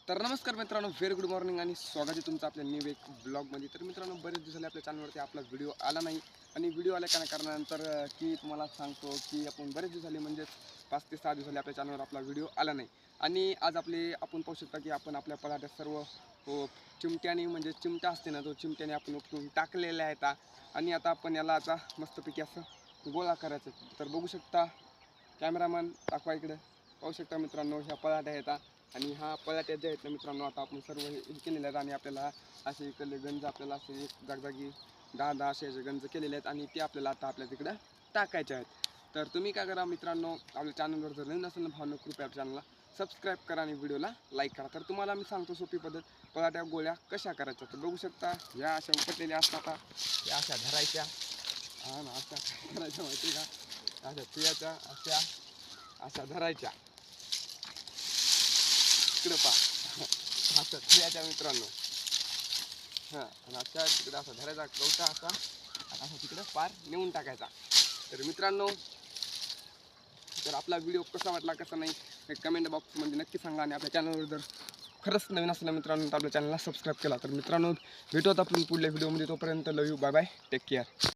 तर नमस्कार मित्रांनो, व्हेरी गुड मॉर्निंग आणि स्वागत आहे तुमचं आपल्या न्यू एक ब्लॉगमध्ये. तर मित्रांनो, बरेच दिवस झाले आपल्या चॅनलवरती आपला व्हिडिओ आला नाही. आणि व्हिडिओ आल्या कारणानंतर की तुम्हाला सांगतो की आपण बरेच दिवस झाले, म्हणजेच 5 ते 6 दिवस झाले आपल्या चॅनलवर आपला व्हिडिओ आला नाही. आणि आज आपण पाहू शकता की आपण आपल्या पराठ्यात सर्व चिमट्याने, म्हणजे चिमटा असते ना, तो चिमट्याने आपण उपटून टाकलेला आहे. आणि आता आपण याला आता मस्तपैकी असं गोळा करायचं. तर बघू शकता, कॅमेरामॅन दाखवा इकडे. पाहू शकता मित्रांनो, ह्या पराठ्या आहेत. आणि हा पराठ्या जे आहेत ना मित्रांनो, आता आपण सर्व हे केलेले आहेत. आणि आपल्याला असे इकडले गंज आपल्याला असे एक जागजागी 10-10 असे गंज केलेले आहेत. आणि ते आपल्याला आता आपल्या तिकडं टाकायचे आहेत. तर तुम्ही काय करा मित्रांनो, आपल्या चॅनलवर जर नवीन असेल ना भावना, कृपया चॅनलला सबस्क्राईब करा आणि व्हिडिओला लाईक करा. तर तुम्हाला मी सांगतो सोपी पद्धत, पराठ्या गोळ्या कशा करायच्या. तर बघू शकता, ह्या अशा उपटलेल्या असतात. या अशा धरायच्या. हा ना, अशा धरायच्या, माहिती का, अशा पियाच्या अशा धरायच्या. इकडे पहा, असं पियाच्या मित्रांनो. हां, आणि अशा तिकडे असा धरायचा कवटा असा, आणि असा तिकडे पार नेऊन टाकायचा. तर मित्रांनो, तर आपला व्हिडिओ कसा वाटला कसा नाही हे कमेंट बॉक्समध्ये नक्की सांगा. आणि आपल्या चॅनलवर जर खरंच नवीन असलं मित्रांनो, तर आपल्या चॅनलला सबस्क्राईब केला. तर मित्रांनो, भेटू आता आपण पुढल्या व्हिडिओमध्ये. तोपर्यंत love you, bye bye, take care.